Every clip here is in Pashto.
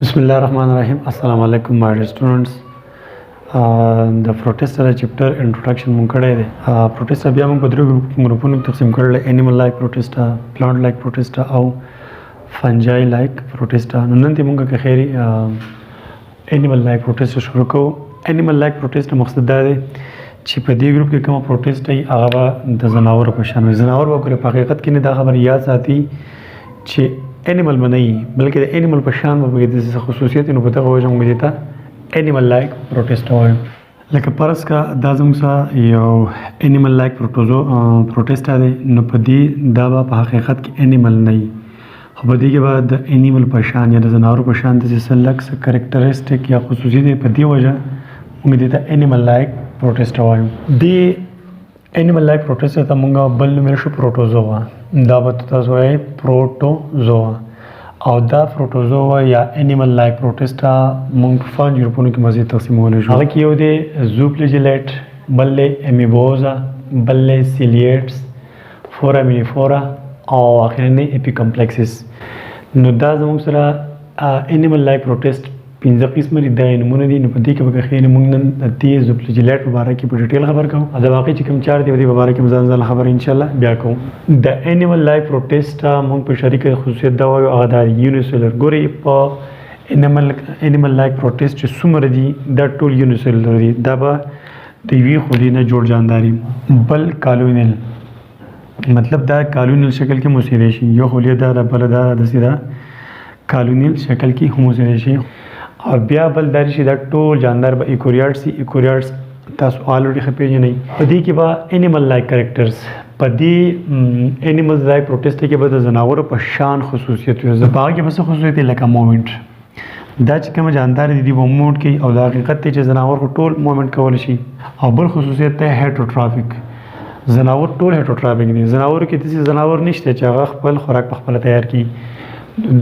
بسم الله الرحمن الرحیم. السلام علیکم my dear students. د پروټیسټر چپټر انټروډکشن مونږ کړی دی. پروټیسټر بیا مونږ په درو ګروپونو کې تقسیم کړل: انیمل لایک پروټیسټر، پلانټ لایک پروټیسټر او فنجای لایک پروټیسټر. نو نن دې مونږ که خیری انیمل لایک پروټیسټر شروع کوو. انیمل لایک پروټیسټر مقصد دا دی چې په دې ګروپ کې کومه پروټیسټ وي هغه به د ځناورو په شان وي. ځناور به په حقیقت کې نه دا خبر یاد ساتي چې انیمل به نه وي بلکې د انیمل په شان به پکې داسې خصوصیت نو په دغه وجه موږ دې ته انیمل لایک پروټیسټر وایو. لکه فرض کا دا زموږ سره یو انیمل لایک پروټیسټر دی، نو په دې دا به په حقیقت کې انیمل نه وي، خو په دې کې به د انیمل په شان یا د ځناورو په شان داسې څه لږ څه کرکټرسټک یا خصوصیت په دې وجه موږ دې ته انیمل لایک پروټیسټر وایو. دې انیمل لایک پروټیسټر ته موږ بل نوم یې شو پروټوزوا. دا به تاسو وایئ پروټوزوا، او دا پروټوزوا یا انیمل لایک پروټیسټر موږ په 5 ګروپونو کې مزید تقسیمولی شو. هغه کې یو دی زوفلجلیټ، بل دی امیبوزا، بل دی سیلیټس، فورامینیفورا او اخرنی اپیکمپلیکسس. نو دا زموږ سره انیمل لایک پروټیسټ 15 قسمه دي، دغه نمونه دي. نو په دې کې به که خیر موږ نن د دې زوفلجلیټ په باره کې په ډیټیل خبر کوو، او د واقع چې کوم 4 دی په دې په باره کې ځان ځان خبر ان شاء الله بیا کوو. د انیمل لایک پروټیسټر موږ په شریکه خصوصیت دا وایو هغه د یونیسیلر. ګوري په انیمل لایک پروټیسټ چې څومره دي دا ټول یونیسیلر دي. دا به د یوې خودي نه جوړ جانداري. بل کالونیل، مطلب دا کالونیل شکل کې موسیدی شي. یو خلیه دا بل دا داسې دا کالونیل شکل کې هم موسیدی شي. او بیا بل دا چې دا ټول جاندار به ایکوریاډ سي. ایکوریاډس تاسو آلریډي ښه پېژنئ. په دې کې به انیمل لایک کریکټرز، په دې انیمل لایک پروټیسټر کې به د ځناورو په شان خصوصیت وي. په هغه کې به څه خصوصیت لکه مومنټ، دا چې کوم جاندار دي به مومنټ کوي، او دا حقیقت دی چې ځناور خو ټول مومنټ کولی شي. او بل خصوصیت دی هیټروټرافیک. ځناور ټول هیټروټرافیک دي. ځناورو کې داسې ځناور نشته چې هغه خپل خوراک په خپله تیار کړي.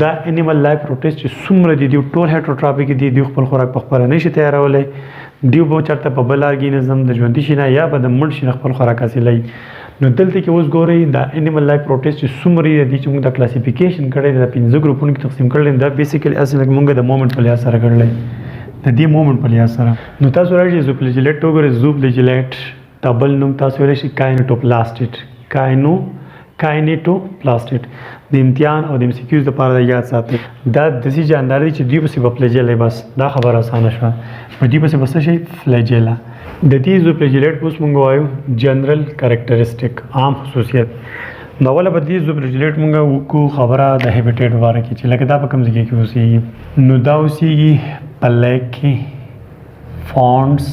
دا انیمل لایک پروټیسټ چې څومره دي ټول هیټروټرافیک دي، دوی خپل خوراک په خپله نشي تیارولی. دوی به چېرته په بل ارګینزم د ژوندي شي نه یا به د مړ شي نه خپل خوراک حاصلوي. نو دلته کې اوس ګورئ دا انیمل لایک پروټیسټ چې څومره دي چې موږ د کلاسیفیکیشن کړی دی، د 15 ګروپونو کې تقسیم کړی دی. دا بیسیکلي اصل موږ د مومنټ په لحاظ سره کړلی، د دې مومنټ په لحاظ سره. نو تاسو راشئ زوفلجلیټ وګورئ. زوفلجلیټ ته بل نوم تاسو ویلی شي کاینټوپلاسټیډ. کاینټوپلاسټیډ د امتحان او د MCQs لپاره یاد ساتئ. دا داسې جاندار دي چې دوی پسې به فلیجیلا، بس دا خبره اسانه شوه. په دوی پسې به څه شي؟ فلیجیلا. د دې زوفلجلیټ اوس موږ وایو جنرل کریکټرسټک، عام خصوصیت. نو اوله به دې زوفلجلیټ موږ وکړو خبره د هیبیټیټ په باره کې چې لکه دا په کوم ځای کې اوسېږي. نو دا اوسېږي په لیک کې، فونډس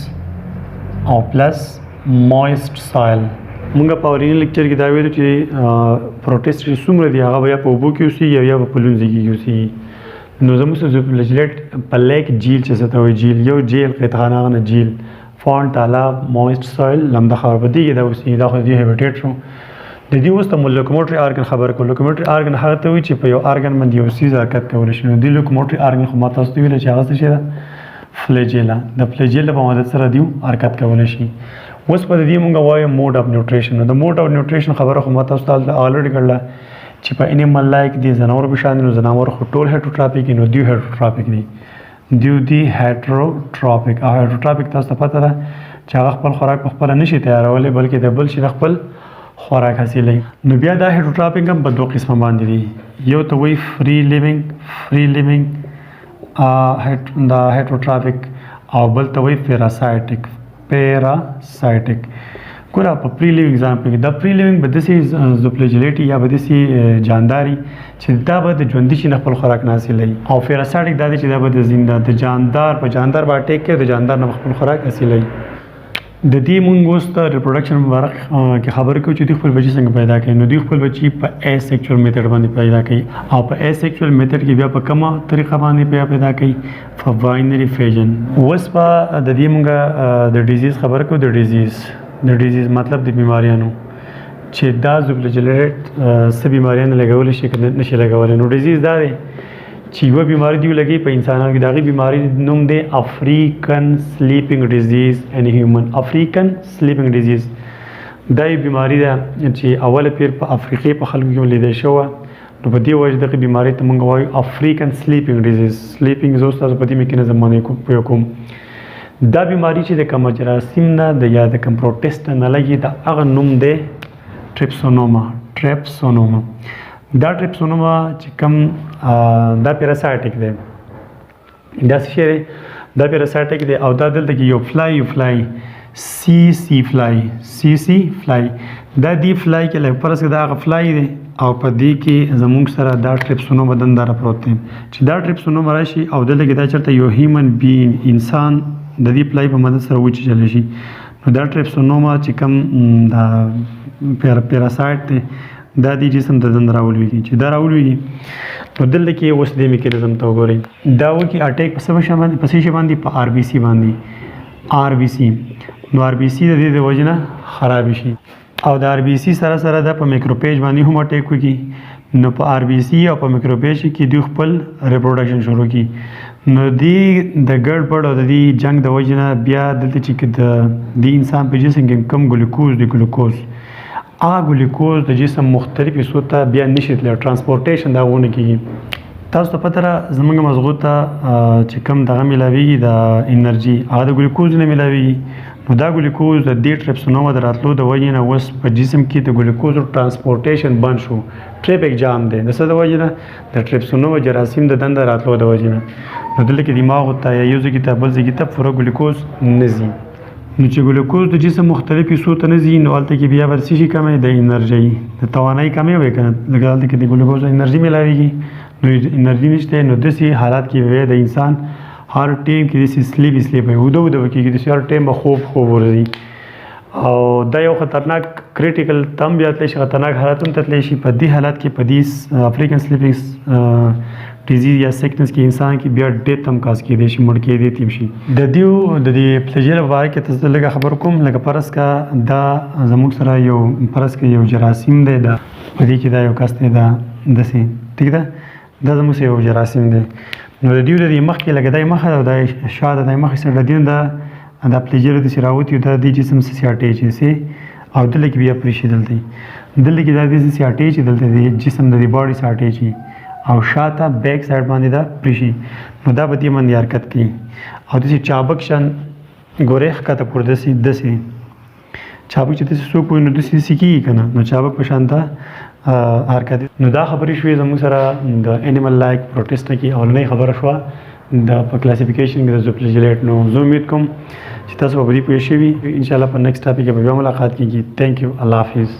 او پلس مویسټ سایل. موږ په اورینل لیکچر کې دا ویلو چې پروټیسټ چې څومره دي هغه به یا په اوبو کې اوسېږي یا به په لوند ځای کې اوسېږي. نو زموږ زوفلجلیټ په لیک جیل چې څه ته وایي، جیل یو جیل قطعانه هغه نه جیل، فونډ، تالاب، مویسټ سایل، لمده خاوره په دې کې دا اوسېږي. دا خو د دې هیبیټیټ شو. د دې اوس ته لوکوموټري ارګن خبره کوو. لوکوموټري ارګن هغه ته وایي چې په یو ارګن باندې یو څیز حرکت کولی شي. نو دې لوکوموټري ارګن خو ما تاسو ته ویله چې هغه څه شی ده؟ فلیجیلا. د فلیجیلا په مدد سره دوی حرکت کولی شي. اوس په دې موږ وایو موډ اف نیوټریشن. نو د موډ اف نیوټریشن خبره خو ما تاسو ته آلریډي کړله چې په انیمل لایک دي ځناور په شان دي. نو ځناور خو ټول هیټروټرافیک دي، نو دوی هیټروټرافیک دي. دوی هیټروټرافیک. او هیټروټرافیک تاسو ته پته ده چې هغه خپل خوراک په خپله نشي تیارولی بلکې د بل شي نه خپل خوراک حاصلوي. نو بیا دا هیټروټرافیک هم په 2 قسمه باندې دي. یو ته وایي فری لیوینګ دا هیټروټرافیک، او بل ته وایي پیراسایټک. ګوره په پری لیوینګ ایگزامپل کې دا پری لیوینګ به داسې زوفلجلیټ یا به داسې جانداري چې دا به د ژوندي شي نه خپل خوراک نه حاصلوي. او پیراسایټک دا دی چې دا به د جاندار په جاندار به اټیک کوي، د جاندار نه خپل خوراک حاصلوي. د دې موږ اوس د ریپروډکشن مبارک کې خبرې کوو چې دوی خپل بچي څنګه پیدا کوي. نو دوی خپل بچي په ایسیکچوال میتھډ باندې پیدا کوي. او په ایسیکچوال میتھډ کې بیا په کومه طریقه باندې پیدا کوي؟ په باینري فیژن. اوس په د دې موږ د ډیزیز خبرې کوو. د ډیزیز مطلب د بیماریانو چې دا زوفلجلیټ څه بیماریانو لګولی شي که نشي لګولی. نو ډیزیز دا دی چې یوه بیماري دوی لګوي په انسانانو کې. د هغې بیماري نوم دی افریکن سلیپینګ ډیزیز ان هیومن. افریکن سلیپینګ ډیزیز دا یو بیماري ده چې اوله پیر په افریقې په خلکو کې لیدل شوه. نو په دې وجه دغه بیمارۍ ته موږ وایو افریقن سلیپینګ ډیزیز. سلیپینګ زه اوس تاسو په دې میکانیزم باندې کوم. دا بیماری چې د کوم جراثیم نه د یا د کوم پروټیسټ نه لګي د هغه نوم دی ټریپسونوما. دا ټریپسونوما چې کوم دا پیراسایټیک دی. دا څه دی؟ دا پیراسایټیک دی او دا دلته کې یو فلای سی فلای دا دی فلای کې لږ پرس کې دا هغه فلای دی او په دې کې زموږ سره دا ټریپسونوما دنداره پروت دی. چې دا ټریپسونوما راشي او دلته کې دا چېرته یو هیومن بینګ انسان د دې فلای په مدد سره وچیچلی شي. نو دا ټریپسونوما چې کوم دا پیراسایټ دی دا د جسم د دنده راولویږي. چې دا راولویږي نو دلته کې اوس دې میکانیزم ته وګورئ. دا وکړي اټیک په څه شي باندې؟ په آر بي سي باندې. نو آر بي سي د دې د وجې نه خراب شي او د آر بي سي سره سره دا په میکروپیج باندې هم اټیک وکړي. نو په آر بي سي او په میکروپیج کې دوی خپل ریپروډکشن شروع کړي. نو دی د ګډوډ او د دې جنگ د وجې نه بیا دلته چې د انسان په جسم کې کم ګلوکوز دی هغه ګلوکوز د جسم مختلف حصو ته بیا نشي تللی، ټرانسپورټیشن د هغه ونه کېږي. تاسو ته پته ده زموږ مغزو ته چې کوم دغه میلاویږي د انرژي هغه د ګلوکوز نه میلاویږي. نو دا ګلوکوز د دې ټریپسونوما د راتلو د وجې نه اوس په جسم کې د ګلوکوز ټرانسپورټیشن بند شو. ټریپک جام دی. د څه د وجې نه؟ د ټریپسونوما جراثیم د دنده راتلو د وجې نه. نو دلته کې دماغ ته یا یو ځای کې ته بل ځای کې ته پوره ګلوکوز نه ځي. نو چې ګلوکوز د جسم مختلف حصو ته نه ځي نو هلته کې بیا به څه شي کمی د انرژۍ د توانایي کمی وی که نه. لکه هلته کې د ګلوکوز انرژي میلاویږي نو انرژي نشته. نو داسې حالات کې به د انسان هر ټیم کې داسې سلیپ وي اوده به کېږي. داسې هر ټیم به خوب ورځي او دا یو خطرناک کریټیکل تم بیا تلی شي، خطرناک حالاتونو ته تلی شي. په دې حالات کې په دې افریقن سلیپینګ ډیزیز یا سیکنس کې انسان کې بیا ډیت هم کاز کېدی شي، مړ کېدی تیم شي. د دې فلیجیلا په باره کې تاسو ته لږه خبر کوم. لکه فرض کا دا زموږ سره یو جراثیم دی. دا په دې کې دا یو کس دی دا داسې ټیک ده. دا زموږ سره یو جراثیم دی. نو د دې مخ کې لکه دا مخه او دا شاته دا مخې سره د دې دا فلیجیلا داسې راوتي دا د جسم څه اټیچ شي او دلته کې بیا پرې شي. دلته کې دا داسې اټیچ دلته د جسم د باډي سره اټیچ او شاته بیک سایډ باندې دا پریشي. نو دا به دې باندې حرکت کوي او داسې چابک شان ګورې ښکته پورې داسې چابک چې داسې څوک وي نو داسې کېږي که نه. نو چابک په شان ته حرکت. نو دا خبرې شوې زموږ سره د انیمل لایک پروټیسټ نه کې اولنۍ خبره شوه د په کلاسیفیکیشن کې د زوفلجلیټ. نو زه امید کوم چې تاسو به په دې پوه شوي. انشاءالله په نیکسټ ټاپک کې به بیا ملاقات کېږي. تھینک یو. الله حافظ.